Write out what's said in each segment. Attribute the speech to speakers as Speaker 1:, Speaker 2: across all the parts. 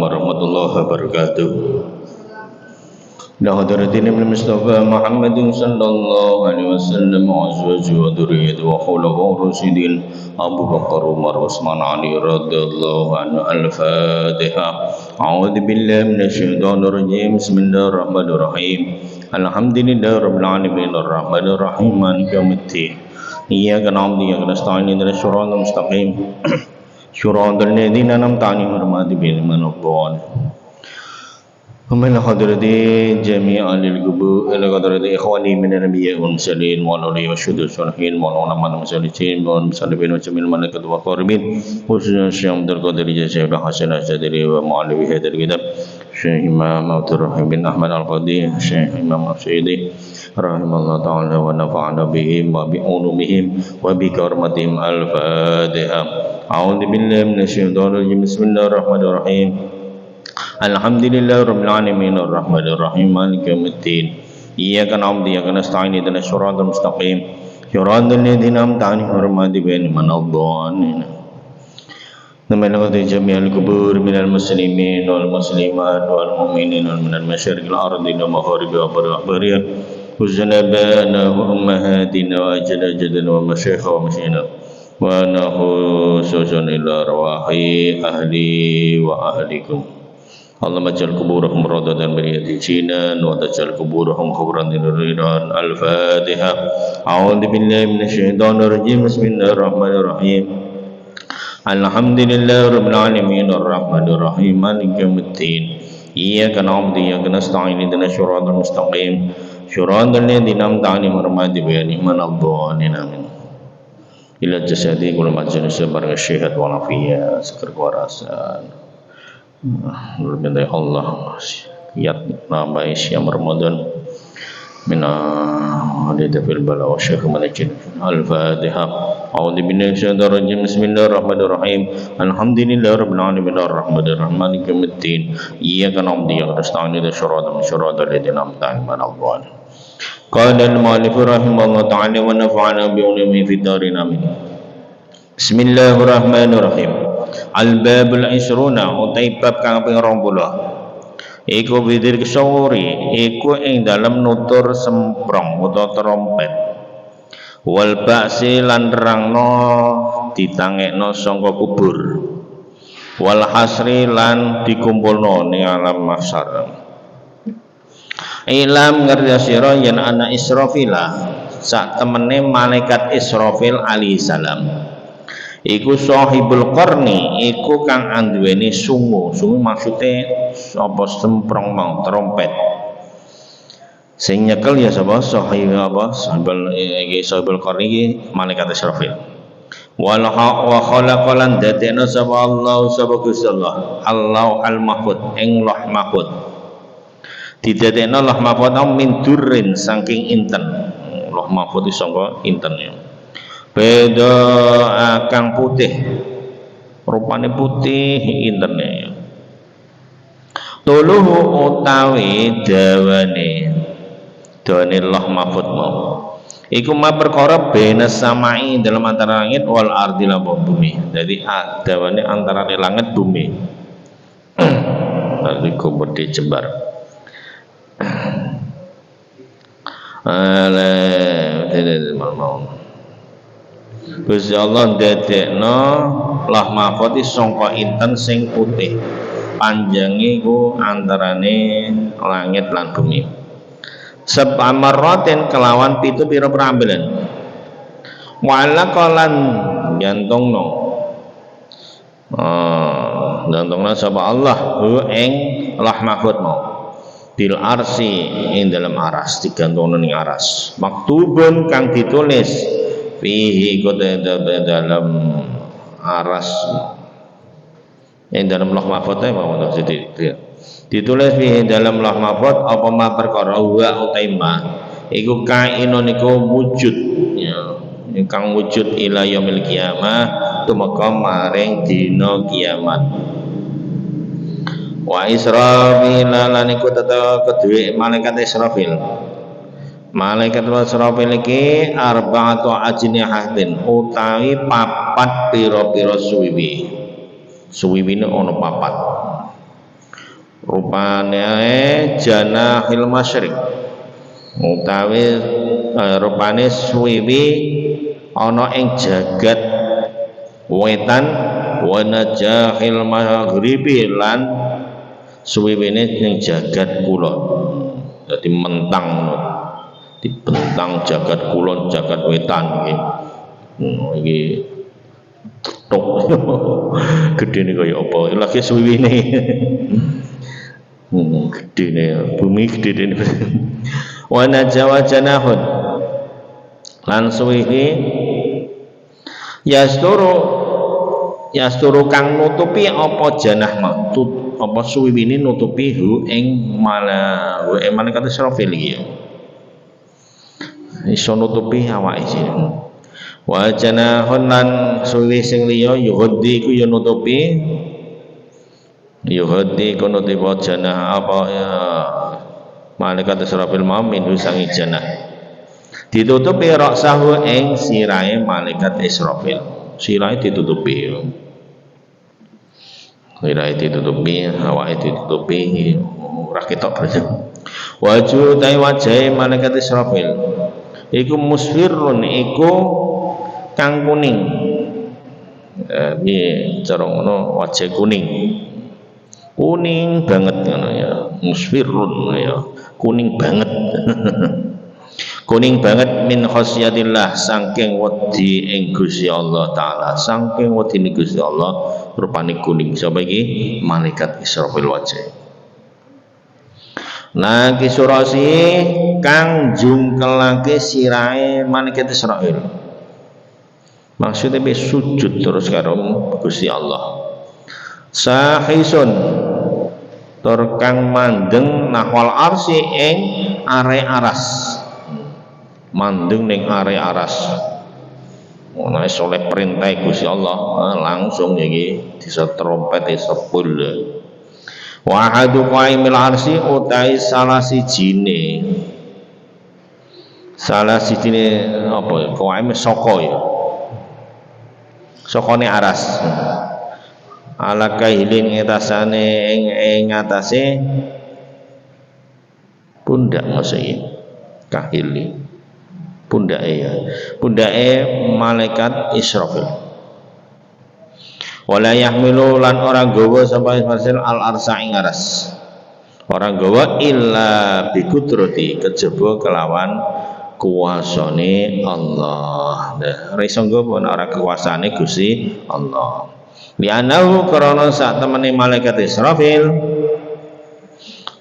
Speaker 1: warahmatullahi wabarakatuh. Nahdaratin Nabi Mustafa Muhammadin sallallahu alaihi wasallam wa azwajihi wa dzurriyyatihi wa khulafa'ur rasyidin Abu Bakar Umar Utsman Ali radhiyallahu anhu. Al-Fatihah. A'udzu billahi minasyaitonir rajim. Bismillahirrahmanirrahim. Alhamdulillahirabbil alamin arrahmanir rahim maliki yaumiddin. Iyyaka na'budu wa iyyaka nasta'in ihdinas siratal mustaqim. Siratal ladzina an'amta 'alaihim ghairil maghdubi 'alaihim. ومن حضرتي جميع القبور إلى حضرة إخواني من الأنبياء والمرسلين والأولياء والشهداء والصالحين والعلماء والمصلين والمصلين وجميع الملائكة والقربين خصوصا الشيخ عبد القادر الجزائري حسن الشاذلي ومؤلف هذا الكتاب الشيخ إمام عبد الرحيم بن أحمد القاضي الشيخ إمام السعيدي رحمه الله تعالى ونفعنا بهم وبعلومهم وبكرمتهم. الفاتحة. أعوذ بالله من الشيطان الرجيم. بسم الله الرحمن الرحيم. Alhamdulillah rabbil alamin arrahmanir rahim maliki yaumiddin. Iyyaka na'budu wa iyyaka nasta'in ihdinas siratal mustaqim siratal ladzina an'amta 'alaihim ghairil maghdubi 'alaihim. Namalakati jami'al qubur minal muslimin wal muslimat wal mu'minin wal minal masyariqil ardi wa magharibiha wa baghriha huzanabana wa ummahatina wa ajdadana wa masyaikh wa masyina wa nahu susun ila rawahi ahli wa ahlikum. Allahumma ja'al kuburahum rawdatan min riyadil jinan wa taj'al kuburahum khubran min ridwan. Al-Fatihah. A'udzu billahi minasyaitonir rajim. Bismillahirrahmanirrahim. Alhamdulillahirabbil alamin arrahmanir rahim maliki yaumiddin. Iyyaka na'budu wa iyyaka nasta'in ihdinas siratal mustaqim siratal ladzina an'amta 'alaihim ghairil maghdubi 'alaihim. Ila jasadi kul majlis barang syihat wal afiyah sekar kewarasan. Berminta Allah kiat nambah siam Ramadan mina hadita fil bala wa syekh malajin. Al-Fatihah. A'udzu billahi minasyaitonir rajim. Bismillahirrahmanirrahim. Alhamdulillahirabbil alamin arrahmanir rahim maliki yaumiddin. Iyyaka na'budu wa iyyaka nasta'in ihdinas siratal ladzina an'amta 'alaihim. Qala al-mu'allif rahimahullah ta'ala wa nafa'ana bi ulumi fid darin amin. Bismillahirrahmanirrahim. Al-babul isruna utai bab kang ping 20 iku bidir kesawuri iku ing dalam nutur semprong utawa trompet wal ba'si lan nerangno ditangekno sangka kubur wal hasri lan dikumpulno ning alam mahsyar. Ilam ngerjasira yen ana Israfila sak temene malaikat Israfil alaihi salam iku sahibul qarni iku kang anduweni sungu maksude apa semprong mau trompet sing nyekel ya sapa sahibul qarni iki malaikat Israfil wa khalaqalan dadena sapa Allah sapa Gusti Allah al mahfud ing loh mahfud didadekno loh mahfud min durrin saking inten loh mahfud sangka inten ya beda kang putih rupane putih interne tuluhu utawi dawane Allah mahfud mau iku ma perkara bena samai dalam antara langit wal ardi lan bumi. Jadi dawane antara langit bumi tadi kubur dijebar Gusti Allah dadekno lah mahfud sangka inten sing putih panjange iku antarane langit lan bumi sab'amaratin kelawan pitu pira perambilan wala qalan gantungno sapa Allah ing lah mahfud mau bil arsi ing dalam aras digantungno ning aras maktubun kang ditulis fihi dalam aras yang dalam loh mahfud ditulis fihi dalam loh mahfud apa ma perkara wa utaima iku kainun iku wujud ya kang wujud ila yaumil qiyamah tumeka maring dina kiamat. Wa Israfil lan iku tetep kedue malaikat Israfil. Malaikat Israfil iki arba'atu ajnihatin utawi papat pira-pira suwiwi. Suwiwine ana papat. rupane janahil masyriq utawi rupane suwiwi ana ing jagat wetan wa najahil maghribi lan suwiwine ning jagat kulon. Dadi mentang dibentang jagat kulon jagat wetan iki tok gedene kaya apa lagi suwiwine gedene bumi gedene wa najawa janahun lan suwihi yasturu kang nutupi apa janah maktut apa suwiwine nutupi hu ing malaikat Israfil iki iso nutupi awake iki wa janahun lan suwi sing liya yuhdi ku yo nutupi nutupi janah apa ya malaikat Israfil mau minhu sangi janah ditutupi raksahu ing sirahe malaikat Israfil sirahe ditutupi awake ditutupi ora ketok berarti wajhu tai wajahe malaikat Israfil iku musfirun iku kang kuning piye cara ngono wajah kuning banget ngono ya musfirun ya kuning banget kuning banget min khasyatillah saking wedi ing Gusti Allah taala saking wedine Gusti Allah rupane kuning sapa iki malaikat Israfil wajah nah kisurasi kang jungkelake sirahe malaikat Israfil maksudnya be sujud terus karo Gusti Allah sahisun tur kang mandeng nahwal arsi ing are aras mandeng ning are aras ana oleh perintah Gusti Allah langsung iki bisa trompet sepul wa hadu qaimil arsi utai salah sijine apa qaim saka ya sokone aras ala kahilin etasane ing atase pundak maksudnya kahili pundake malaikat Israfil wala yahmilu lan orang gawa sampai marsil al arsa ing aras orang gawa illa bi qudrati kejaba kelawan kuasane Allah. Nah, iso nggo ana kekuasaane Gusti Allah. Li'annahu karana sak temene malaikat Israfil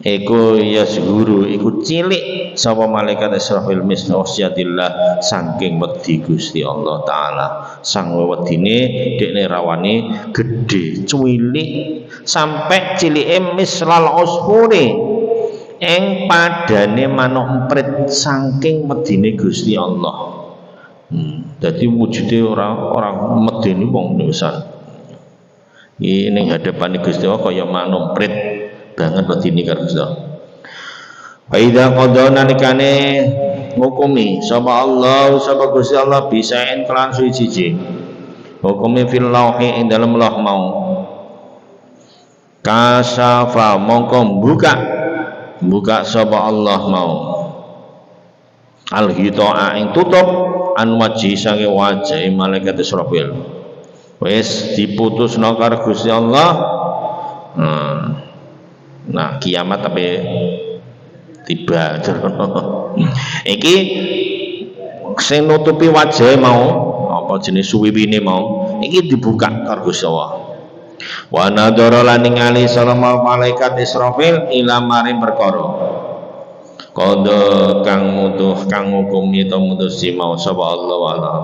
Speaker 1: iku yasguru iku cilik sapa malaikat Israfil misnosiatillah saking wedi Gusti Allah taala. Sang wedine dekne rawane gedhe cuwilik sampai cilike mislal usfuri ing padane manuk emprit saking medine Gusti Allah. Dadi wujude ora medeni wong nisan. Iki ning hadapane Gusti Allah kaya manuk emprit banget medine karo Gusti Allah. Fa idza qada nalikane ngukumi sapa Allah sapa Gusti Allah bisa en kelan suci hukumi fil lauhi ing dalem lauh mau kasafa mongko buka sapa Allah mau al-hita'a ing tutup an wajhi sange wajah malaikat Israfil wis diputusno karo Gusti Allah. Nah kiamat tapi tiba iki sing nutupi wajah mau apa jenis suwiwine mau iki dibuka karo Gusti Allah. Wa nadhara lan ningali salama malaikat Israfil ila maring perkara qada kang ngukumi ta mutusi mau sapa Allah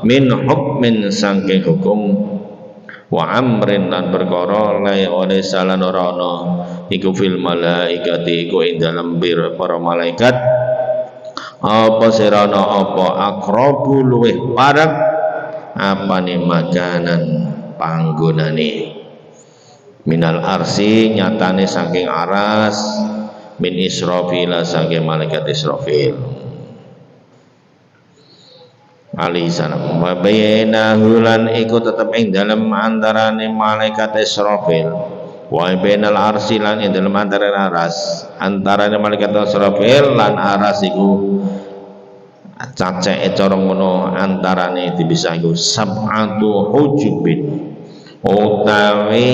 Speaker 1: min hukmin sangking hukum wa amrin lan perkara la oleh salan ora ana iku fil malaikati iku ing dalem para malaikat apa serana apa akrabu luweh parek apane makanan panggonane minal arsi nyatane saking aras min Israfil saking malaikat Israfil alaihi salam wa bayyana hulan iku tetep ing dalem antarane malaikat Israfil wa bainal arsy lan ing dalem antarané aras antarané malaikat Israfil lan aras iku caceke cara ngono antarané dipisah iku sab'atu hujubin utawi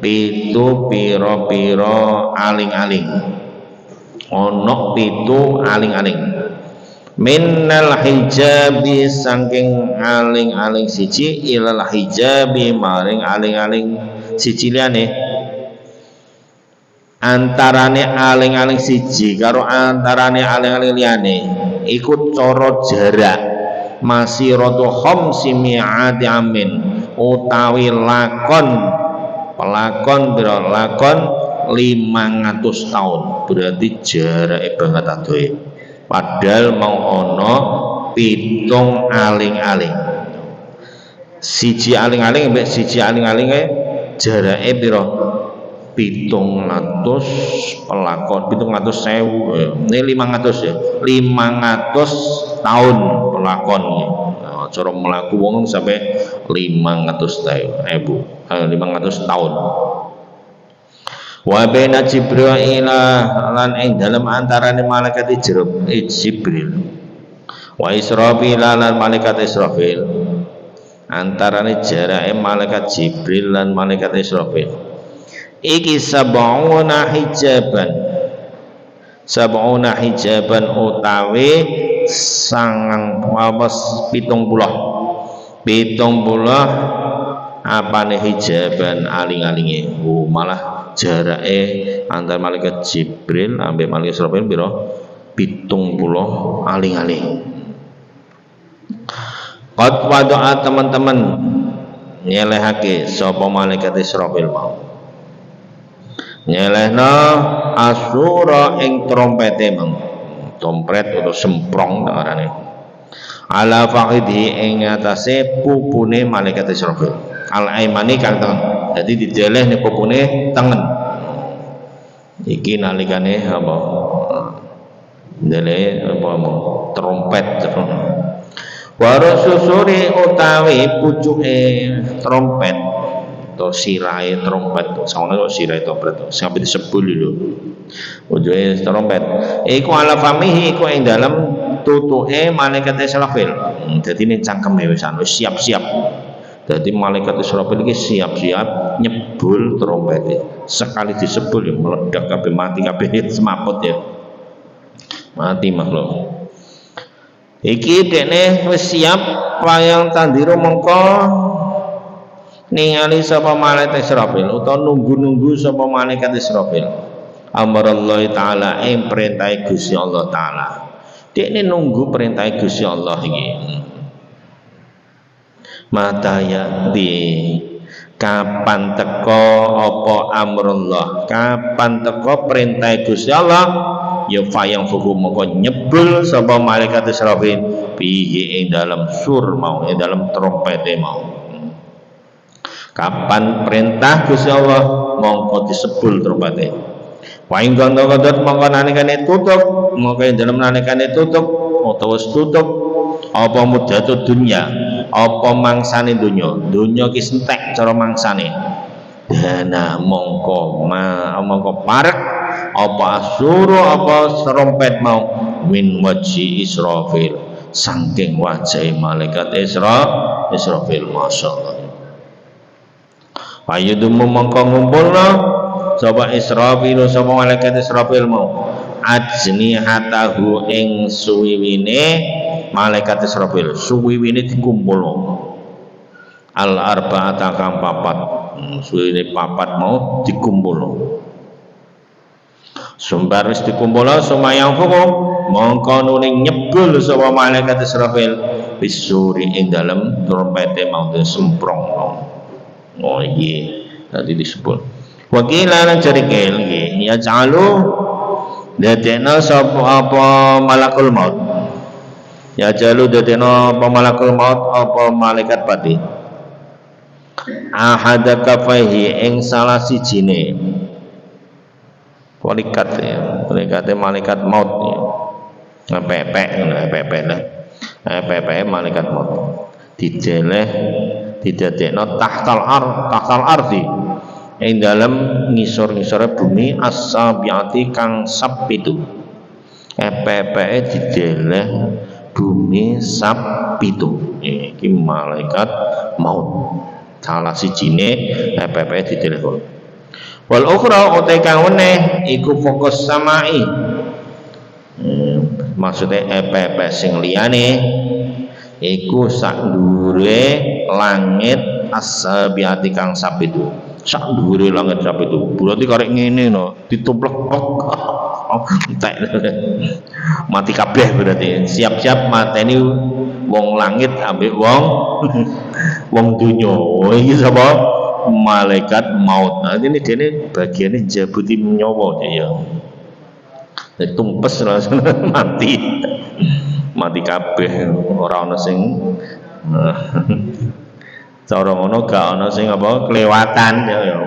Speaker 1: pitu pira-pira aling-aling ana pitu aling-aling minnal hijabi saking aling-aling siji ilal hijabi maring aling-aling siji liyane antarane aling-aling siji karo antarane aling-aling liyane iku cara jarak masiratu khamsi mi'ati amin utawi pelakon 500 tahun berarti jarake banget adohe padahal mau ono pitung aling-aling siji aling-aling mbek siji aling-alinge jarake pira 700 pelakon 700.000 ini 500 ya 500 tahun pelakon nah, cara melaku wong sampai 500 tahun wa baina Jibril lan ing dalem antarane malaikat Jibril wa Israfil lan malaikat Israfil antarane jarake malaikat Jibril lan malaikat Israfil iki sab'una hijaban utawi sangang wawas 70 apane hijaban aling-alinge malah jarake antar malaikat Jibril ambek malaikat Israfil pira 70 aling-aling. Qad wada'a teman-teman nyelehake sapa malaikat Israfil mau nyelehna asura ing trompete mang trompet atau semprong arane ala faqidhi ing atase pupune malaikat Israfil al aimani kang tengen dadi dideleh ning pupune tengen iki nalikane apa dele apa trompet waro susuri utawi pucuke trompet atau sirai trompet soalnya kok sirai trompet sampai disebul lho ujue trompet iku ala famihi iku ing dalam tutuke malaikat Israfil dadi ning cangkeme wis siap-siap dadi malaikat Israfil iki siap-siap nyebul trompete sekali disebul ya meledak kabeh mati kabeh semaput ya mati makhluk iki dekne wis siap wayang tandiro mengko ningali sapa malaikat Israfil utawa nunggu-nunggu sapa malaikat Israfil amrullah taala ing perintah Gusti Allah taala dekne nunggu perintah Gusti Allah iki mataya di kapan teko apa amrullah kapan teko perintah Gusti Allah ya fayang fuku moko nyebul sapa malaikat Israfil bihi ing dalam sur mau ing dalam trompete mau kapan perintah Gusti Allah mongko disebul trompete wa ing gondo-gondot mongko nalikane tutup mongko ing dalem nalikane tutup utawa tutup apa mudatu dunya apa mangsane dunya ki entek cara mangsane dana mongko parek apa asuru apa trompet mau min waji Israfil saking wajah malaikat Israfil masyaallah ayudumu mongko ngumpulna sapa Israfil sapa malaikat Israfil mau ajnihatahu ing suwiwine malaikat Israfil suwiwine dikumpulno al arba'ata kang papat suwiwine papat mau dikumpulno sumbar wis dikumpulno sumayang fuku mongko nuning nyebul sapa malaikat Israfil bisuri ing dalem trompete mau semprong oh iya tadi disebut wakilah lan jarikil ya jalu dadena sapa apa malakul maut ya jalu dadena apa malakul maut apa malaikat pati ahada kafaihi ing salah sijine malaikat ya malaikat maut ya pepek malaikat maut dijeleh didadekno tahtal ardi ing dalam ngisor-ngisore bumi as-sabiati kang sapitu. Epeke dideleh bumi sapitu. Iki malaikat maut. Salah sijine epeke dideleh. Wal ukhra utai kang weneh iku fokus samai. Maksudnya epeke sing liyane iku sak dhuwure langit as-sabiati kang sapitu. Sak dhuwure langit sapitu. Berarti karek ngene no, ditumplek entek. Mati kabeh berarti. Siap-siap mateni wong langit ambek wong dunya. Iki sapa? Malaikat maut. Nah, ini dene bagiane jabuti nyawa ya. Dadi tumpes langsung mati. Mati kabeh, ora ana sing cara ngono gak ana sing apa kelewatan ya.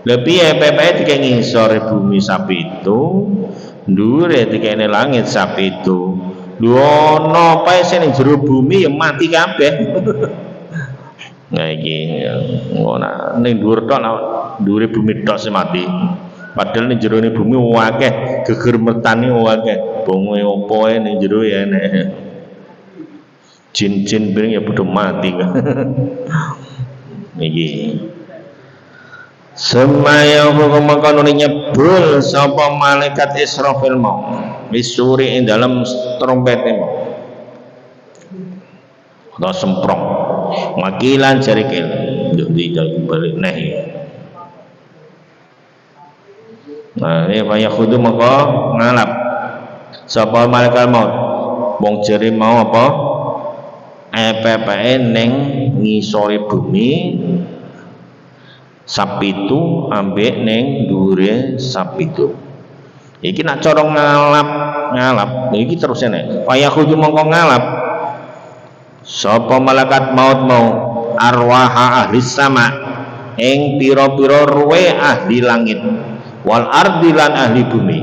Speaker 1: Lebih piye dikene ngisor bumi sapitu, ndure dikene langit sapitu. Lho ana pae sing ning jero bumi ya mati kabeh. Nah iki ngono ning dhuwur tok dhuwure bumi tok sing mati. Padahal ning jero bumi akeh geger mertane akeh. Bonge opo ning jero ya enek. Jin-jin piring ya padha mati. Iki semaya hukum kono nyebul sapa malaikat Israfil mau misuri ing dalam trompete mau atau semprong wakilan jarikil di balik neh. Nah ini banyak kudu maka ngalap sapa malaikat maut wong jari mau apa EPPE ning ngisore bumi sapitu ambek ning dhuwure sapitu. Iki nak cara ngalap iki terus nek kaya kudu mongko ngalap sapa malaikat maut mau arwaha ahli sama ing pira-pira ruwe ahli langit wal ardi lan ahli bumi.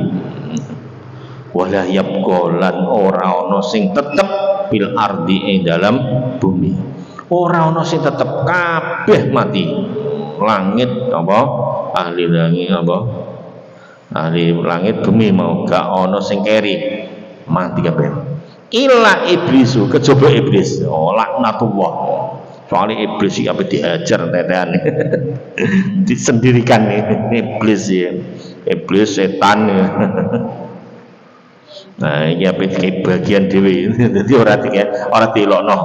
Speaker 1: Wala yabqalan ora ana sing tetep bil ardi ing dalam bumi. Ora ana sing tetep kabeh mati. Langit apa ahli langit apa ahli langit bumi mau gak ana sing keri mati kabeh. Illa iblisu kejaba iblis. Oh laknatullah. Soalnya iblis iki ape dihajar tetean. Disendirikan iblis ya. Iblis setan ya. Nah iki ape bagian dhewe. Dadi ora dilokno.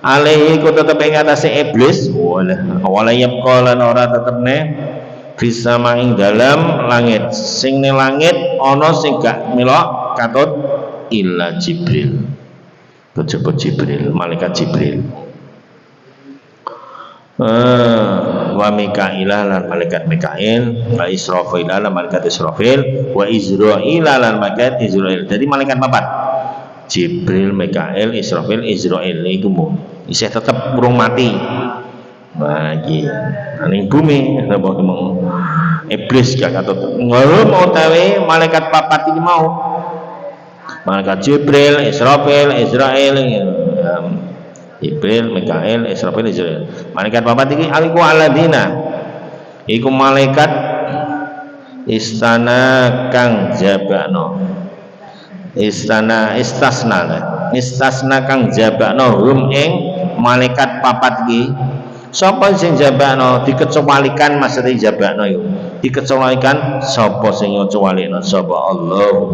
Speaker 1: Alaihi ku tetep ing atase iblis wala yaqalan ora tetepne bisa maing dalam langit sing ning langit ana sing gak melok katut illa Jibril kejaba Jibril malaikat Jibril wa Mikail lan malaikat Mikail wa Israfil lan malaikat Israfil wa Izrail lan malaikat Izrail. Jadi malaikat papat Jibril, Mikail, Israfil, Izrail iku mu isih tetep urung mati. Nah iki ning bumi apa mau iblis gak katut ngono mau tawe malaikat papat iki mau malaikat Jibril, Israfil, Izrail Jibril, Mikail, Israfil, Izrail. Malaikat papat iki aliku aladina iku malaikat istana kang jabakno istasna kang jabakno hum ing malaikat papat iki sapa sing jabakno dikecualikan maksudnya jabakno iku dikecualikan sapa sing ngecualikno sapa Allah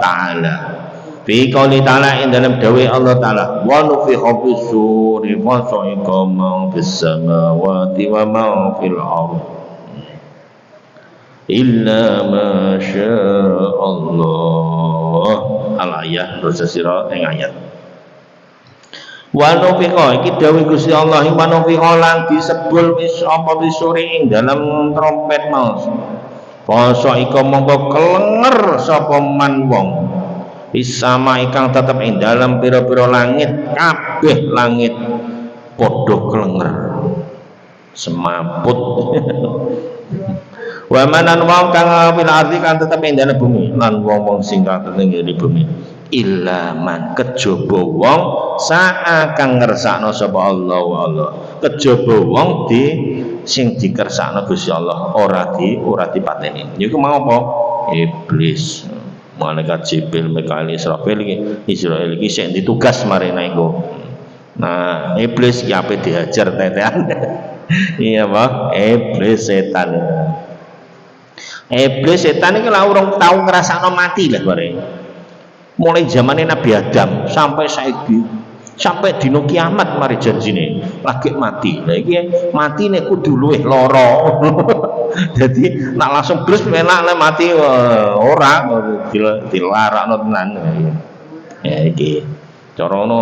Speaker 1: taala fi qouli ta'ala ing dalam dawuh Allah taala wa nufiha bis-suri fa sa'iqa man fis samawati wa man fil ardh illa ma Allah al-ayah rusasira ing ayat wa nufiha iki dawuh Gusti Allah wa nufiha lan disebul wis apa disuri ing dalam trompet mau fa sa'iqa mongko kelenger sapa man wong isama ikang tetep ing dalam pira-pira langit kabeh langit padha kelenger semaput wa manan wong kang fil ardi kang tetep ing dalam bumi lan wong-wong sing kang ing bumi illa man kejaba wong sak kang ngersakno sapa Allah kejaba wong sing dikersakno Gusti Allah ora dipateni. Niku mau apa? Iblis. Malaikat Jibril, Mikail, Israfil iki sing ditugas marina iku. Nah, iblis ki ape dihajar tetean. Iya, Pak. Iblis setan. Iblis setan iki lha urung tau ngrasakno mati lah bare. Mulai zamane Nabi Adam sampai saiki, sampai dino kiamat mari janjine lagi mati. Lah iki matine kudu luwih lara. Jadi nak langsung blas enak lah mati ora dilarakno tenan. Ya iki cara ngono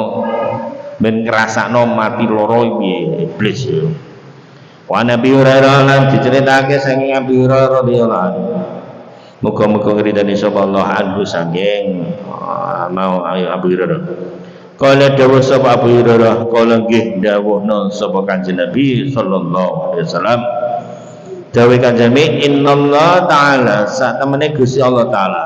Speaker 1: ben ngrasakno mati loro piye iblis yo. Wa Nabi Hurairah lan diceritake saking Abi Hurairah radhiyallahu anhu. Muga-muga ngridani sapa Allah anhu saking mau Abu Hurairah. Kala dawuh sapa Abu Hurairah, kala nggih dawuhna sapa Kanjeng Nabi sallallahu alaihi wasallam. Dawuh Kanjeng Nabi, innallaha ta'ala sak temene Gusti Allah taala.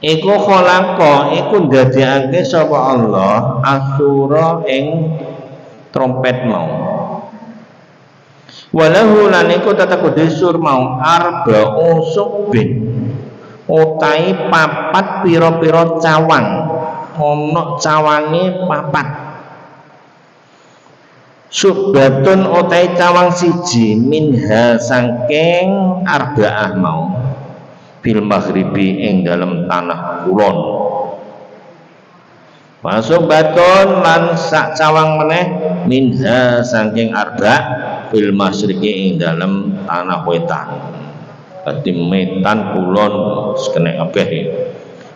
Speaker 1: Iku khalaqa iku ndadekake sapa Allah asura ing trompet mau. Walahu lan iku tataku desur mau arba'u subbin utai papat pira-pira cawang ana cawange papat subbatun utai cawang siji minha sangking arba'ah mau bil maghribi ing dalam tanah kulon. Masuk baton lan sak cawang meneh minha saking arba bil masyriqi ing dalam tanah wetan. Dadi metan kulon sekene kabeh.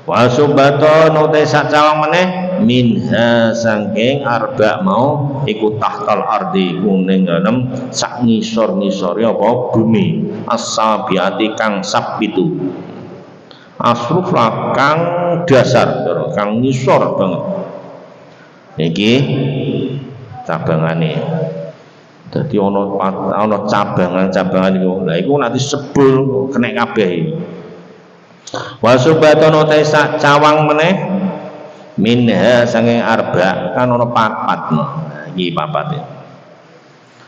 Speaker 1: Masuk baton utai sak cawang meneh minha saking arba mau iku tahtal ardi kuning dalam sak ngisor-ngisore apa bumi as-sabiati kang sabitu. Asruf kang dasar kang ngisor banget. Iki cabangane. Dadi ana cabangan-cabangan iku. Lah iku nanti sebul kena kabeh. Wasubatana ta sak cawang meneh minha sange arba kan ana papat. Nah, iki papate.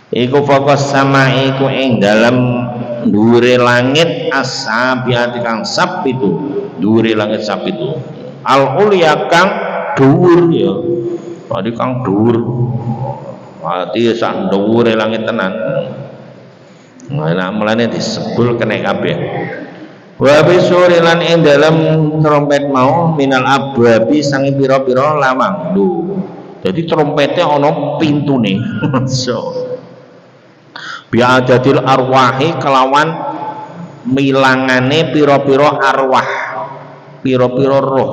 Speaker 1: Iku fokus sama iku ing dalam dhuwure langit as-sabiati kang sab itu. Dhuwure langit sab itu. Al-ulya kang dhuwur ya. Tadi kang dhuwur. Mati sak dhuwure langit tenan. Nah, mulane disebul kena kabeh. Wa bisuri lan ing dalam trompet mau minal abwabi sange pira-pira lawang. Lho. Jadi trompete ana pintune. So. Bi'adatil arwahi kelawan milangane pira-pira arwah, pira-pira roh.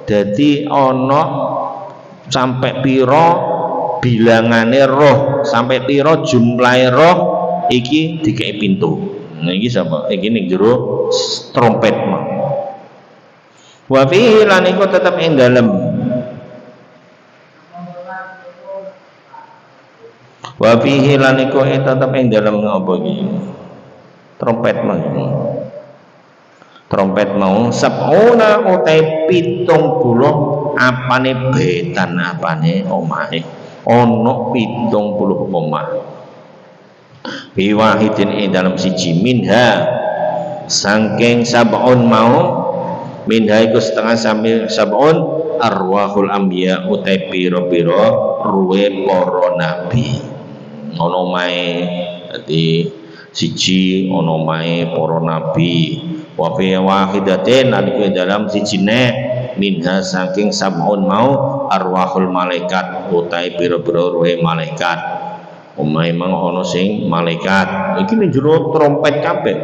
Speaker 1: Jadi ana sampai pira bilangane roh, sampai pira jumlahe roh iki dikei pintu. Nah iki sapa? Iki ning jero trompet mau. Wa fihi lan iku tetep ing dalem. Wa fihi lan iku tetep ing dalem apa iki? Trompet mau. Trompet mau sab'una utai 70 apane betan apane omahe. Ana 70 omah. Biwahidin ing dalam siji minha saking sab'un mau minha iku setengah sambil sab'un arwahul anbiya utai pira-pira ruwe para nabi. Ana mae dadi siji ana mae para nabi. Wa fi wahidatin lan iku dalam sijine minha saking sab'un mau arwahul malaikat utai pira-pira ruwe malaikat. Omahe mang ana sing malaikat. Iki ning jero trompet kabeh.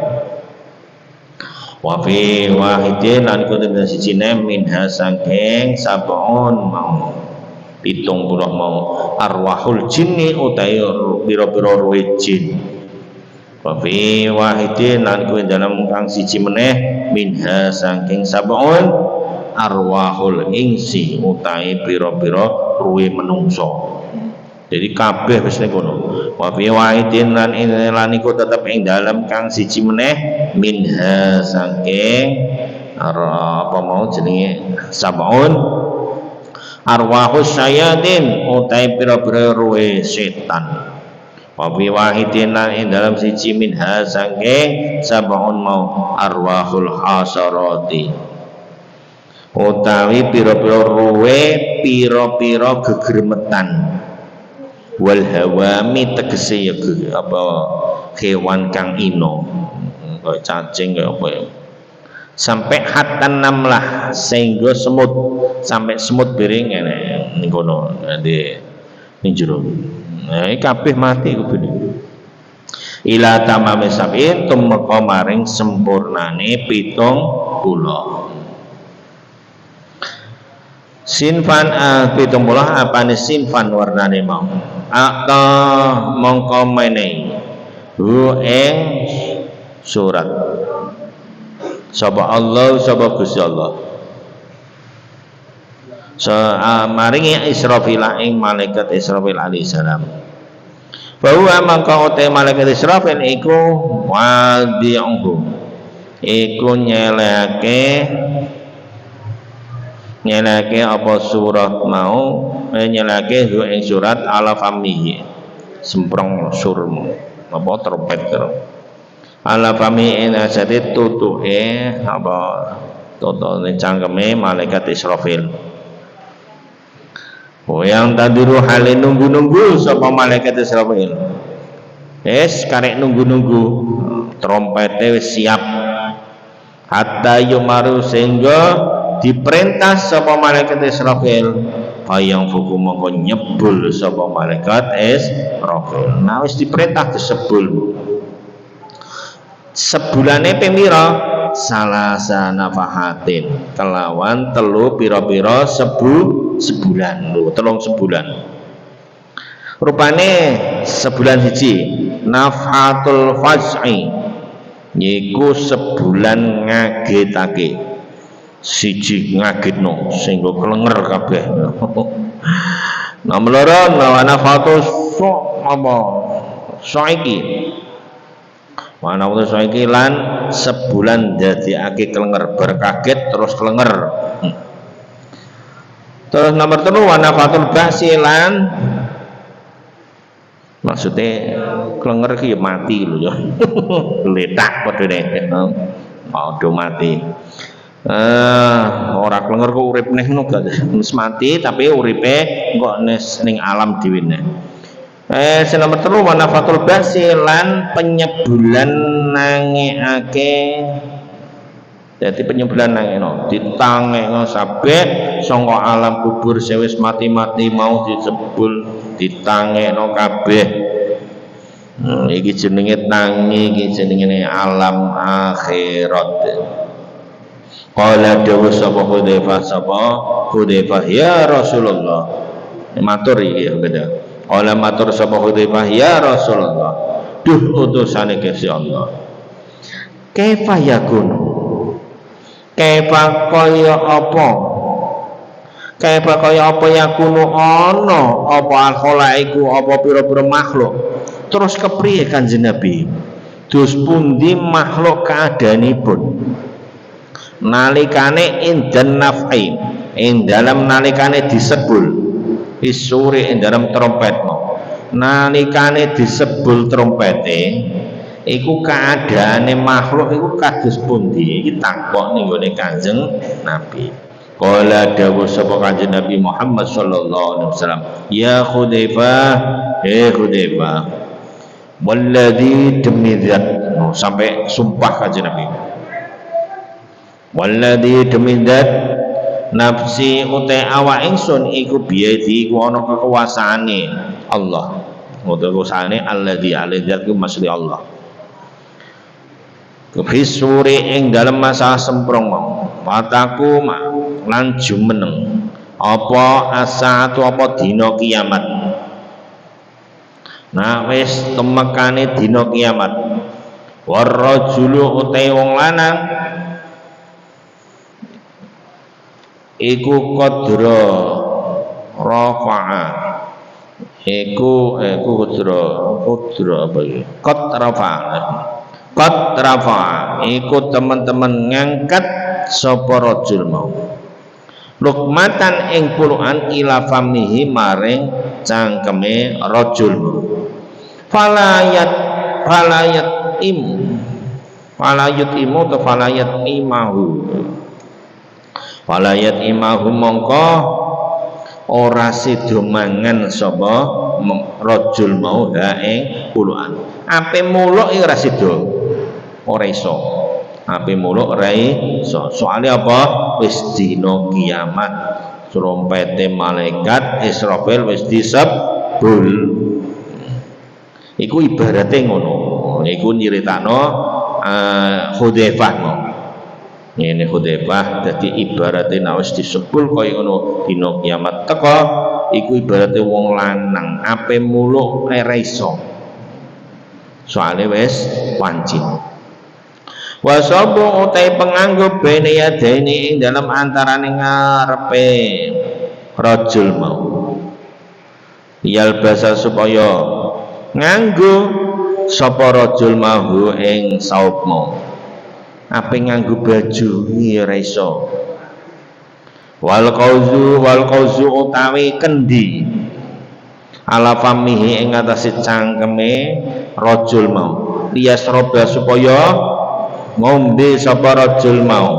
Speaker 1: Wa fi wahidin lan iku dalam sijine minha saking sab'un mau 70 mau arwahul jinni utai pira-pira ruwe jin. Wa fi wahidin lan kuwi dalam kang siji meneh minha saking sab'un arwahul insi utai pira-pira ruwe menungso. Jadi kabeh wis ning kono. Wa fi wahidin lan iku tetep ing dalam kang siji meneh minha saking apa mau jenenge sab'un arwahus sayatin utai pira-pira ruwe setan. wa fi wahidin ing dalam siji minha saking sab'un mau arwahul hasarati utawi pira-pira ruwe pira-pira gegermetan wal hawami tegese ya apa kewan kang ino kaya cacing kaya apa ya sampai hatan namlah sehingga semut sampai semut piring ngene ning kono di ning jero nah iki kabeh mati kubine ila tamame sab'in tumeka maring sempurnane 70 sinfan pitumpula apane sinfan warnane mau ata mongko menehi hu ing surat sapa Allah sapa Gusti Allah maringi Israfil ing malaikat Israfil alaihi salam bahwa mangka ute malaikat Israfil iku wadi'uhu iku nyelake apa surat mau nyelake ing surat ala famihi semprong surmu apa trompet ala famihi nasati tutuke apa tutune cangkeme malaikat Israfil yang tadiru hale nunggu-nunggu sapa malaikat Israfil karek nunggu-nunggu trompete wis siap hatta yumaru sehingga diperintah sapa malaikat Israfil hayang fuku mongko nyebul sapa malaikat Israfil nah wis diperintah disebul sebulane pemira salasa nafahatin kelawan telu pira-pira sebulan lho telung sebulan rupane sebulan siji nafhatul faz'i yiku sebulan ngagetake siji ngagitno sehingga kelenger kabeh nomor loro nawana fatus apa saiki mana waktu saiki lan sebulan dadekake kelenger berkaget terus kelenger terus nomor 3 wana fatul basilan maksudnya kelenger ki mati lho ya letak padane mau do mati ora klenger kok urip neh ngono gak wis mati tapi uripe kok ning alam dhewe neh nomor 3 manafatul basilan penyebulan nangeake dadi penyebulan nangeno ditangekno sabeh saka alam kubur sewis mati-mati mau disebul ditangekno kabeh iki jenenge tangi iki jenenge alam akhirat qala dawu sapa Hudzaifah ya Rasulullah matur iki beda qala matur sapa Hudzaifah ya Rasulullah duh utusane Gusti Allah kaifa yakun kaifa kaya apa yakunu ana apa al-khalaiku apa pira-pira makhluk terus kepriye Kanjeng Nabi dus pundi makhluk keadaanipun nalikane indan naf'i ing dalam nalikane disebul isuri ing dalam trompet nalikane disebul trompete iku keadaane makhluk iku kados pundi iki takok ning gone Kanjeng Nabi qala dawuh sapa Kanjeng Nabi Muhammad sallallahu alaihi wasallam ya Hudzaifah Hudzaifah walladzi demidzat sampai sumpah Kanjeng Nabi walladzi demidzat nafsi uta awak ingsun iku biadi iku ana kekuasaane Allah kekuasaane alladzi aladzat ku maksud Allah kefisuri ing dalam masa semprong mau pataku lan jumeneng apa asatu apa dina kiamat nah wis temekane dina kiamat warrajulu uta wong lanang iku qadra rafa'a iku qadra apa iki qad rafa'a iku teman-teman ngangkat sapa rajul mau lukmatan ing puluhan ila famihi maring cangkeme rajul falayat falayat im falayut imu atau falayat imahu falayat imahu mongko ora sida mangan sapa rajul mau ha ing puluhan ape muluk ora sida ora iso ape muluk ora iso soalnya apa wis dina kiamat trompete malaikat Israfil wis disebul iku ibarate ngono iku nyritakno Hudzaifah mau ini Hudzaifah dadi ibarate nek wis disebul kaya ngono dina kiamat teka iku ibarate wong lanang ape muluk ora iso soalnya wis wancin wasabu utai penganggo bene yadaini ing dalam antarane ngarepe rajul mau yal basa supaya nganggo sapa rajul mau ing saub mau ape nganggo baju ora iso wal qauzu utawi kendi ala famihi ing atase cangkeme rajul mau lias roba supaya ngombe sapa rajul mau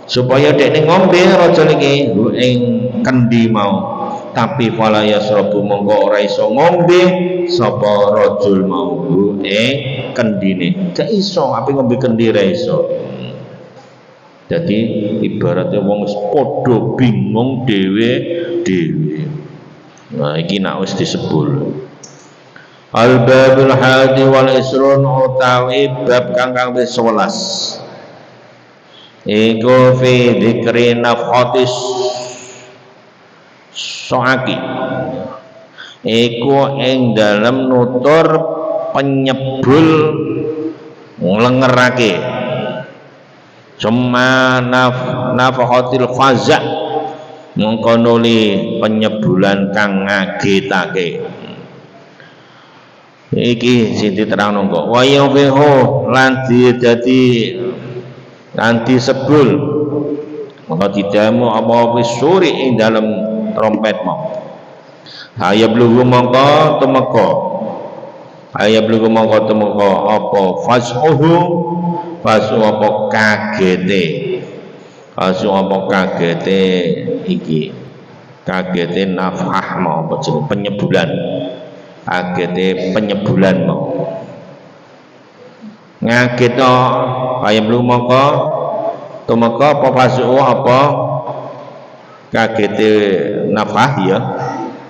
Speaker 1: supaya dekne ngombe rajul iki ing kendi mau tapi fala yasrabu mongko ora iso ngombe sapa rajul mau ing kendine gak iso ape ngombe kendi ra iso jadi ibaratnya wong wis padha bingung dhewe nah iki nek wis disebul Al-babul hadi wal isrun utawi bab kang 11 iku fi dzikri nafhatis soaki iku ing dalem nutur penyebul nglengerake cuma nafhatil faza mongko nuli penyebulan kang ngagetake iki sing diterangno kok wa yafihu lan dadi nanti sebul maka didamu apa wis suri ing dalem trompet mau ayab lugu mongko temeka ayab lugu mongko temeka apa fasuhu fasu apa kagete fasu apa kagete iki kagete nafah mau apa jeneng penyebulan agete penyebulan mau ngagetno ayam lu mongko tumeka apa fasu apa kagete nafah ya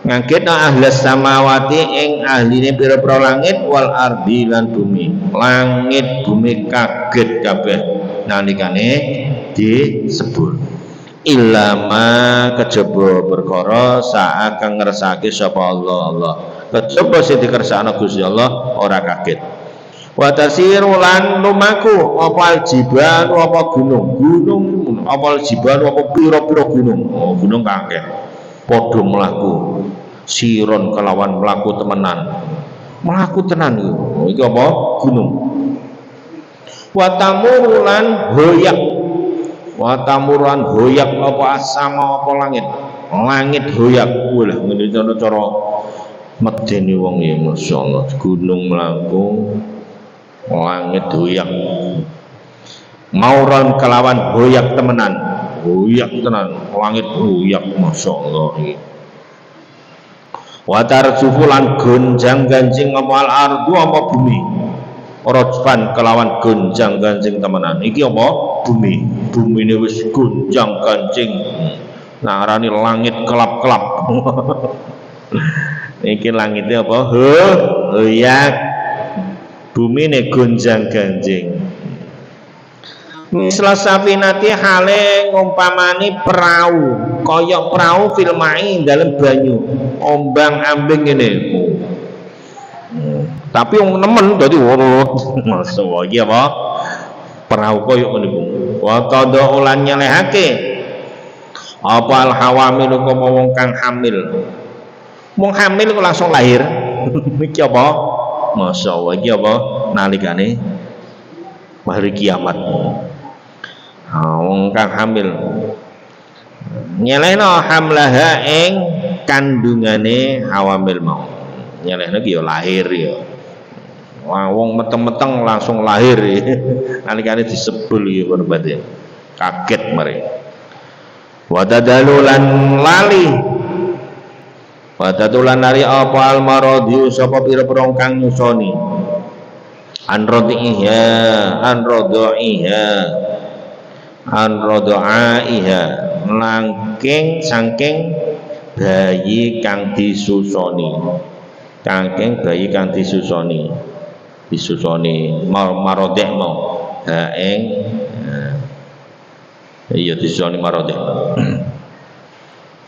Speaker 1: ngagetno ahlas samawati ing ahline pira-pira langit wal ardi lan bumi langit bumi kaget kabeh nalikane disebul ilama kejaba perkara saat kang ngersake sapa Allah kejaba sing dikersakno Gusti Allah ora kaget wa tasiru lan lumaku apa aljibal apa gunung apa aljibal apa pira-pira gunung gunung kakek padha mlaku siron kelawan mlaku temenan mlaku tenan iki apa gunung wa tamurulan hoyak watamuran hoyak apa asama apa langit hoyak lah ngene cara medeni wong ya masyaallah gunung mlaku langit hoyak mauran kelawan hoyak temenan hoyak tenan langit hoyak masyaallah iki watar sufulan gonjang ganjing apa al ardu apa bumi rojban kelawan gonjang ganjing temenan iki apa bumi ini wis gonjang ganjing narani langit kelap-kelap iki langitnya apa hoyak bumi ini gonjang ganjing misal safinati hale ngumpamani perahu koyok perahu filmai dalam banyu ombang ambing ini tapi yang nemen dadi urut masuk lagi apa perahu koyo ngene Bu wa tada ulan nyelehake apa al hawamil kok wong kang hamil wong hamil kok langsung lahir iki apa masyaallah iki apa nalikane hari kiamat wong kang hamil nyelehno hamlaha ing kandungane hawamil mau nyelehno ki ya lahir ya wong meteng-meteng langsung lahir nalikane disebul iki berarti kaget mari wadadalulan lali wadadalulan lari apa almaradiu sapa pira-pira kang nyusoni anrodaiha langking saking bayi kang disusoni marodek mau ing iya disusoni marodek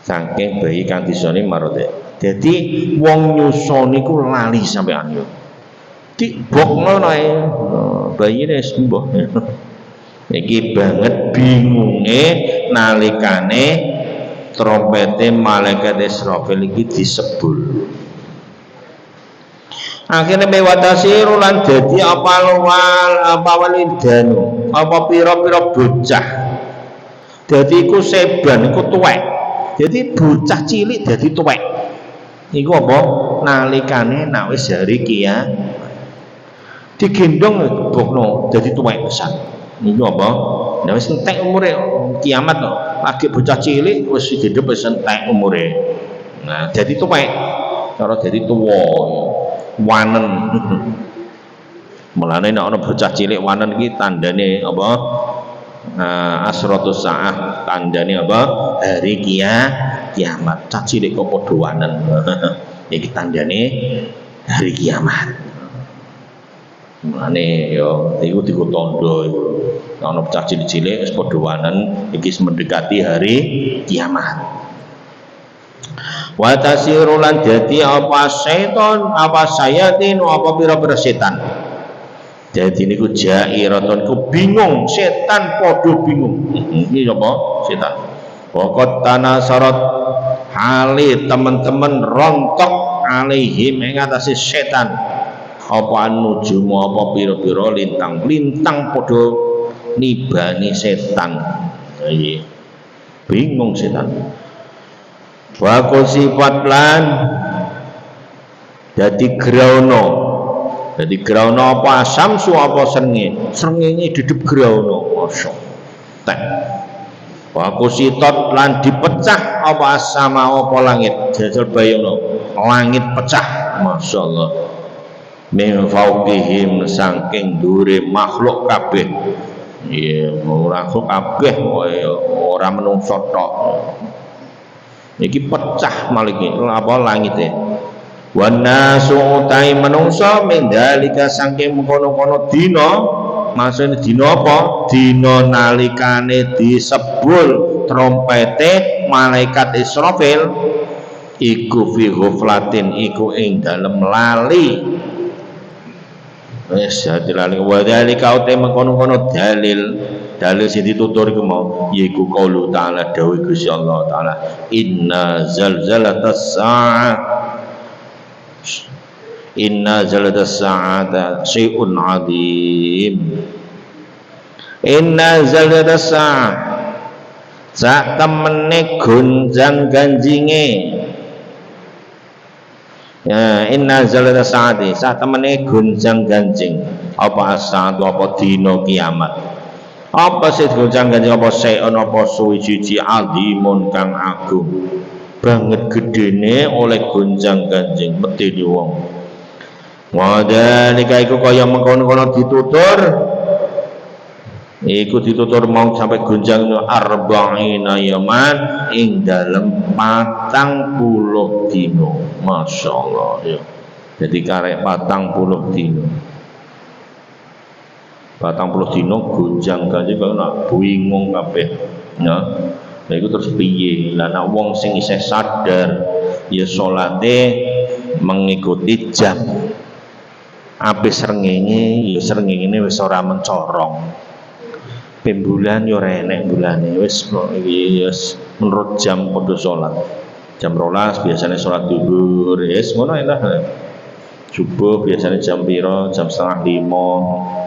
Speaker 1: saking bayi kang disusoni marodek jadi wong nyusoni ku lali sampean yo dibokno ae bayine sembuh iki banget bingunge nalikane trompete malaikat Israfil iki disebul akhirnya mewatasiru lan dadi apa walidanu apa pira-pira bocah dadi iku seban iku tuwek jadi bocah cilik dadi tuwek iku apa nalikane nek wis hari kiamat digendong bokno dadi tuwek pisan niku apa nek wis entek umure kiamat to lagi bocah cilik wis hidup wis entek umure nah dadi tuwek cara dadi tuwa wanen mulane nek ana bocah cilik wanen iki tandane apa asratus saah tandane apa hari kiamat cah cilik kok padha wanen iki tandane hari kiamat mulane yo iku dikotondo iku ana bocah cilik-cilik wis padha wanen iki mendekati hari kiamat wa tasiru lan dadi apa setan apa sayatin apa pira-pira setan jadi niku jairatun ku bingung setan padha bingung iki apa setan pokok tanah sorot hali teman-teman rontok alaihim ing atase setan apa nujum apa pira-pira lintang padha nibani setan iki bingung setan wa sifat lan dadi grauna apa samsu apa srengenge didep grauna masya tek wa sitot lan dipecah apa sama apa langit jajal bayangno langit pecah masyaallah min fauqihim saking dure makhluk kabeh iya makhluk kabeh ora menungso tok iki pecah maliki apa langite wanasu utai menungso mendalika saking mengkono-kono dina maksudnya dina apa dina nalikane disebul trompete malaikat Israfil iku fi ghaflatin iku ing dalem lali wis dadi lali wadhalika utai mengkono-kono dalil sing ditutur iku mau yaiku qaulu ta'ala dawuh Gusti Allah taala inna zalzalatas sa'ata syai'un 'adzim inna zalzalatas sa'ah sak temene gonjang ganjinge ya inna zalzalatas sa'ati sak temene gonjang ganjing apa as-sa'atu apa dina kiamat apa sih gonjang ganjing apa seon apa suwiji azimun kang agung banget gedene oleh gonjang ganjing medeni wong wadhalika iku kaya mengkono-kono ditutur iku ditutur mau sampai gonjang arba'ina yaman ing dalem 40 dina masyaallah ya jadi karek 40 dina 40 dina gonjang ganjing kok nak bingung kabeh ya lha iku terus piye lah nek wong sing isih sadar ya salate mengikuti jam ape srengenge ya srengenge wis ora mencorong pembulan yo ora enek bulane wis iki wis menurut jam padha salat jam 12 biasanya salat zuhur wis ngono lah subuh biasanya jam pira jam 4:30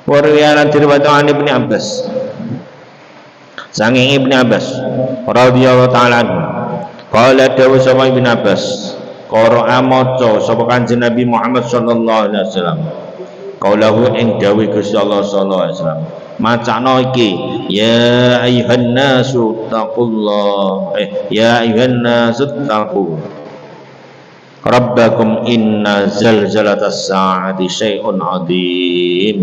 Speaker 1: Warwiyanan diriwayatkan Ibnu Abbas Sanging Ibnu Abbas radhiyallahu ta'ala anhu qala dawu sama Ibnu Abbas qara'a maca sapa Kanjeng Nabi Muhammad sallallahu alaihi wasallam Kaulahu ing dawuh Gusti Allah sallallahu alaihi wasallam. Macana iki ya ayuhan nasu taqullah ya ayuhan nasu taqu rabbakum inna zalzalatas saati syai'un adzim.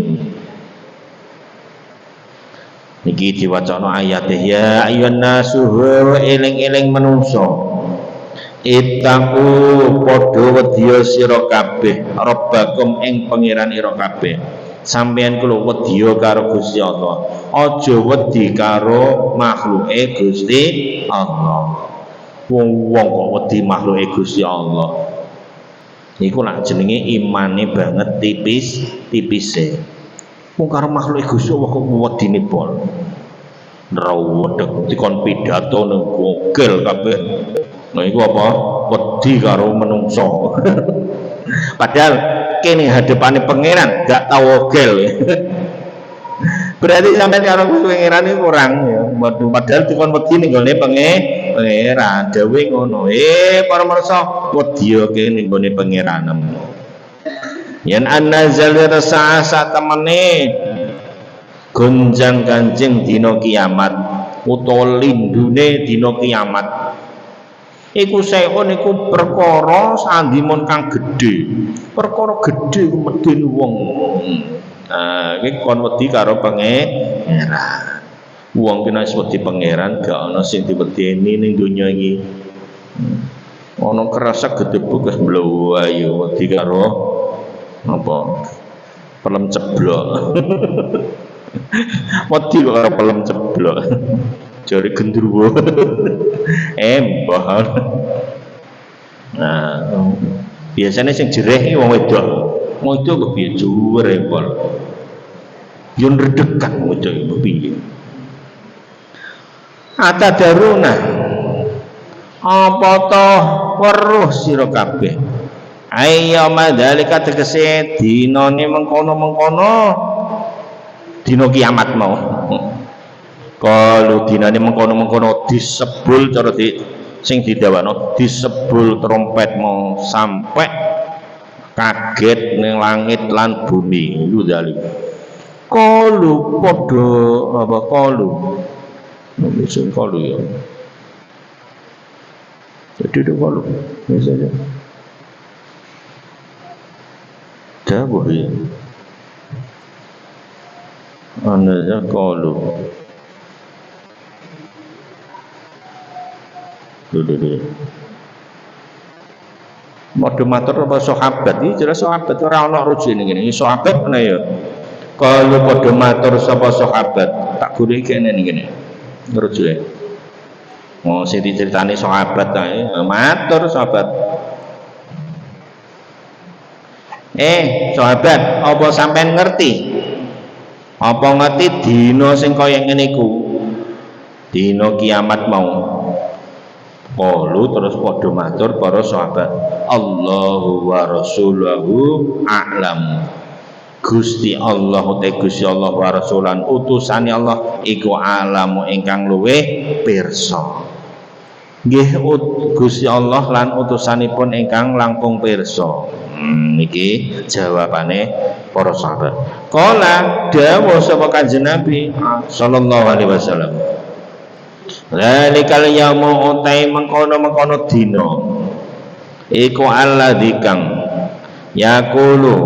Speaker 1: Niki diwacana ayate ya ayuhan nasu eling-eling manungsa ittaqu padha wedya sira kabeh rabbakum ing pangeran ira kabeh. Sampeyan kulo wedya karo Gusti Allah, aja wedi karo makhluke Gusti Allah. Wong kok wedi makhluke Gusti Allah iku lak jenenge imane banget tipis-tipise. Wong karo makhluke Gusti Allah kok wedine pol rawedeg dikon pidato nang gogel kabeh. Nah iku apa? Wedi karo menungso. Padahal kene hadepane pangeran gak tau ogel. Berarti sampean karo pangeran iki kurang ya. Padahal dikon wedi ning gone pangeran dawuh ngono. Para manusa wedi kene ning gone pangeran. Yen annazal rasa temene gonjang ganjing dina kiamat utawa lindune dina kiamat iku saeun iku perkara sandimun kang gedhe. Perkara gedhe ku medeni wong. Nah, iki kon wedi karo pangeran. Wong ki nek wedi pangeran gak ana sing diwedeni ning donya iki. Ana kerasa gedhe bekas blowo ayo wedi karo apa? Pelem ceblok. Wedi karo pelem ceblok. Jari gendruwo embah. Nah biasanya sing jereh iki wong wedok kepiye juwer embol yo redekan wedok iki piye atadaruna apa to weruh sira kabeh ayyama dzalika tegese dinane mengkono-mengkono dina kiamat mau. Kalau dinane mengkono-mengkono disebul cara sing didawakno disebul trompet mau sampai kaget ning langit lan bumi iku dalem. Kalu padha apa kalu. Mungkin kalu ya. Jadi itu kalu misalnya. Dawuh ya. Ana kalu. Modho matur apa sahabat iki jelas sahabat ora ana rujine ngene iki sahabat ana ya kalau padha matur sapa sahabat tak guru iki ngene ngene rujune mau sing diceritani sahabat kae matur sahabat sahabat apa sampean ngerti apa ngerti dina sing kaya ngene iku dina kiamat mau. Qalu terus padha matur para sahabat Allahu wa rasuluhu a'lam. Gusti Allah Gusti Allah wa rasulan utusane Allah iku alamu ingkang luweh pirsa. Nggih Gusti Allah lan utusanipun ingkang langkung pirsa. Niki jawabane para sahabat. Qala dawuh sapa Kanjeng Nabi sallallahu alaihi wasallam. Zalikal yaumu utai mengkono-mengkono dina iku alladzi kang yaqulu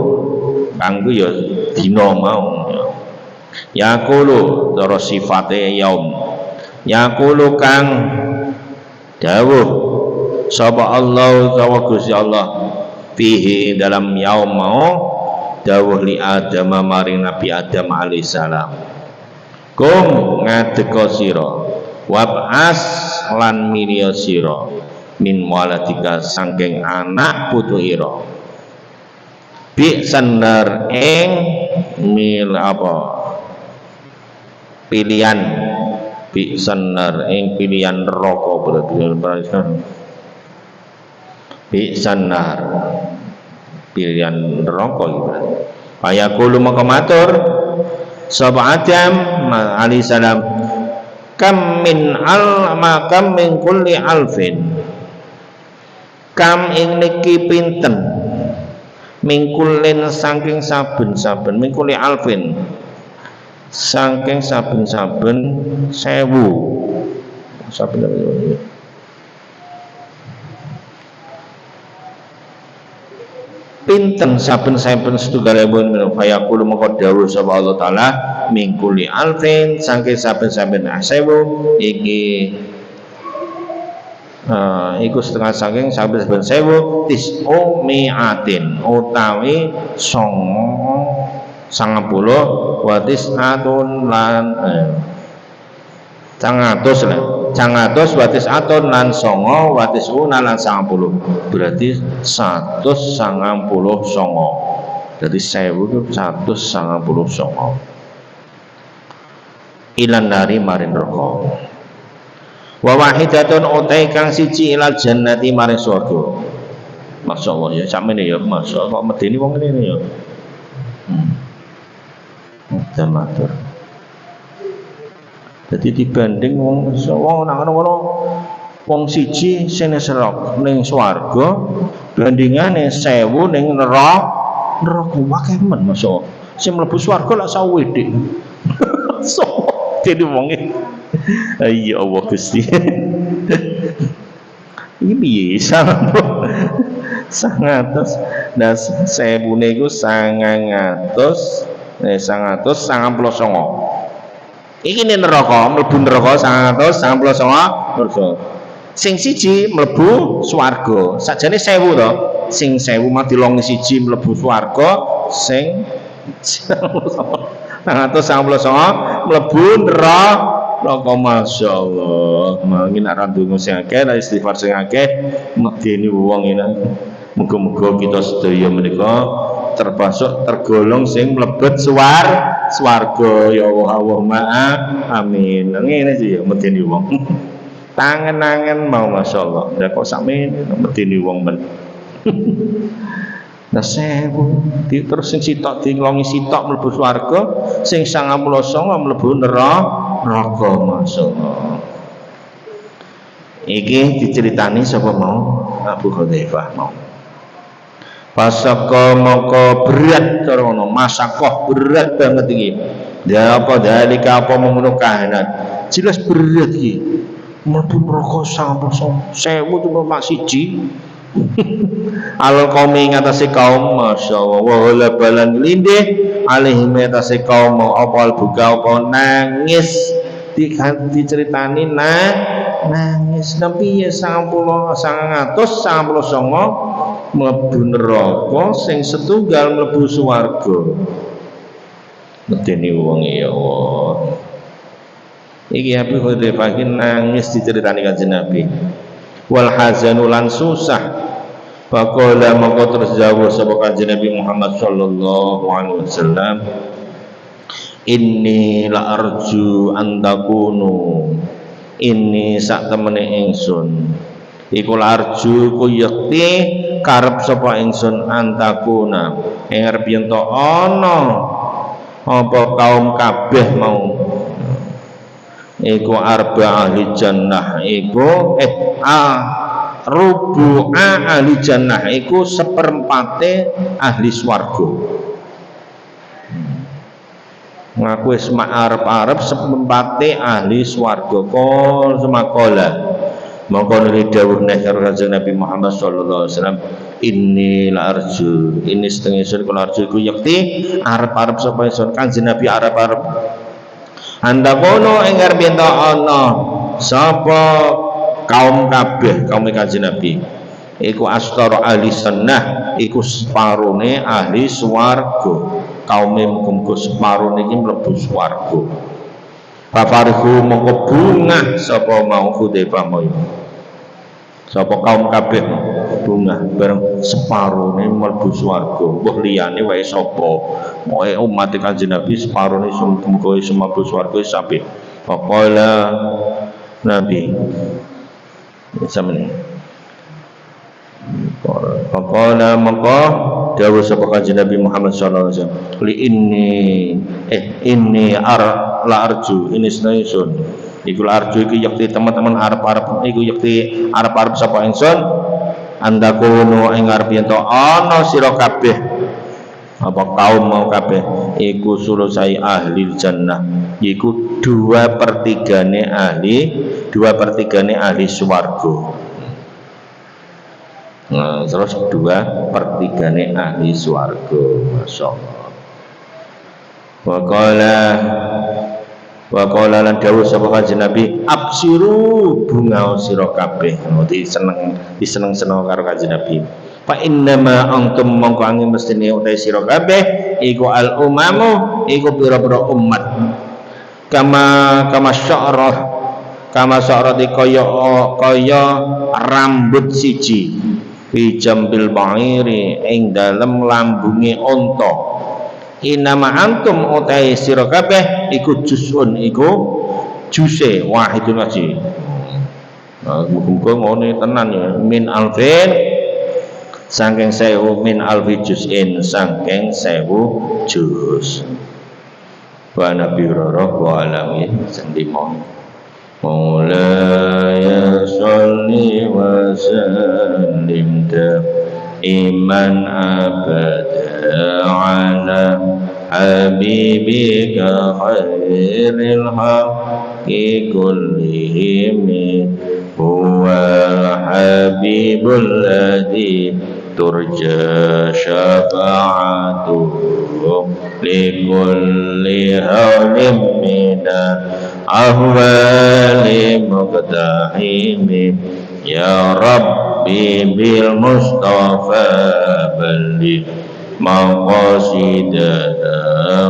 Speaker 1: kanggo ya dina mau yaqulu cara sifate yaum yaqulu kang dawuh sapa Allah sapa Gusti Allah fihi dalam yaum mau dawuh li Adam maring Nabi Adam alaihissalam kum ngadeka sira wab'as lan milya sira min waladika saking anak putu ira bi sanar ing mil apa pilihan bi sanar ing pilihan neraka berarti bi sanar pilihan neraka gitu ayaqulu maka matur sapa Adam alaihi salam kam min makam min kulli alfin kam ing niki pinten mingkulin saking saben-saben mingkuli alfin saking saben-saben 1000 saben pinten saben-saben setunggal ewu fayaqulu maka dawuh sapa Allah taala mingkuli alfin saking saben-saben 1000 iki iku setengah saking saben-saben 1000 tis'u mi'atin utawi 90 wa tis'atun lan 100 lah 100 wa tis'atun lan 9 wa tis'una lan 90 berarti 199 jadi 1000 itu 199 ilan nari maring neraka wa wahidatun utai kang siji ilal jannati maring swarga. Masyaallah ya sakmene ya masyaallah kok medeni wong ngene ya. Dan matur. Jadi dibanding wong nang ngono wong siji sing serok ning swarga bandingane 1000 ning neraka akeh men masyaallah. Sing mlebu swarga lak sawedhik. So dadi wong ya Allah Gusti. Ini bisa 100 nah 1000 niku 999 iki ning neraka mlebu neraka 999 sing siji mlebu swarga sakjane 1000 to sing 1000 mah dilongi siji mlebu swarga sing 999 mlebu neraka masyaallah mangin nek randungu sing akeh nek istighfar sing akeh medeni wong ini muga-muga kita sedaya menika termasuk tergolong sing mlebet swarga ya Allahumma amin ngene sih ya medeni wong tangen-angen mau masyaallah ndak kok sakmene medeni wong men nah 1000 terus sing sitok dilongi sitok mlebu swarga sing 99 mlebu neraka masyaallah iki diceritani sapa mau Abu Hudzaifah mau pasaka moko berat cara ngono masakoh berat banget iki ya apa dalika apa memenuh kahanat jelas berat iki mlebu neraka 1000 cuma siji al kaum ngatasi kaum masyaallah wa wala balan lindih alaihi ngatasi kaum apa al buka apa nangis diceritani nangis tapi ya 999 mlebu neraka sing setunggal mlebu swarga medeni wong ya Allah iki Abu Hudzaifah nangis diceritani Kanjeng Nabi wal hazanu lan susah faqala maka terus jawab sapa Kanjeng Nabi Muhammad sallallahu alaihi wasallam inni la arju an takunu inni sak temene ingsun iku la arju ku yakti karep sapa ingsun antakuna ing arep yen to ana apa kaum kabeh mau iku arba ahli jannah iku rubu'a ahli jannah iku seperempate ahli swarga ngaku wis arep-arep seperempate ahli swarga kol semakola mongko nuli dawuh nek Kanjeng Nabi Muhammad sallallahu alaihi wasallam inni la arju ini setengah sun kula arju iku yakti arep-arep sapa ingsun Kanjeng Nabi arep-arep anda kono ing arep yen ana sapa kaum kabeh kaum Kanjeng Nabi iku astara ahli sunnah iku separone ahli swarga kaume muga-muga separone iki mlebu swarga fafarihu mongko bungah sapa mau Hudzaifah mau sapa kaum kabeh bungah bareng separone mlebu swarga mbah liyane wae sapa moe umat Kanjeng Nabi separone muga iso mlebu swarga sampe faqala Nabi samene faqala maka dawuh sapa Kanjeng Nabi Muhammad sallallahu alaihi wasallam li inni la arju ini sunaisun iku arju iki yakti teman-teman arep-arep iku yakti arep-arep sapa ingsun anda kuno ing arep yen to ana sira kabeh apa kaum mau kabeh iku sulusai ahli jannah, iku 2/3 ahli swarga. Nah, terus 2/3 ahli swarga, masyaallah. Wa qala lan dawuh sapa kanjeng Nabi, absiru bunga sira kabeh. Diseneng karo kanjeng Nabi. Fa innama antum mongko angin mestine utai sira kabeh iku al umamu iku pira-pira umat. Kama sya'rati kaya rambut siji fi jambil ba'iri ing dalem lambunge unta. Inama antum utai sira kabeh iku juzun iku juse wahidun aji. Muga-muga ngene tenan ya, min alfin saking 1000 min alfi juz'in saking 1000 juz. Wa nabi wa alamin sendimo. Maulaya sholli wa sallim iman abada ala habibika khairil haqqi kullihim huwa habibul ladzi turja syafa'atuhu likulli hawlim mina ahwali muqtahimi ya Rabbi bil Mustafa balli maqasidana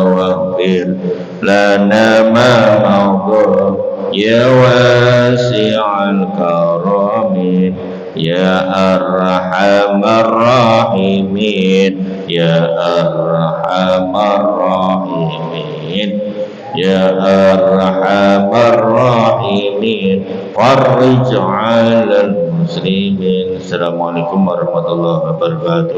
Speaker 1: waghfir lana ma madha ya wasi'al karamin ya arhamar rahimin ya arhamar rahimin ya arhamar rahimin farij 'alal muslimin. Assalamualaikum warahmatullahi wabarakatuh.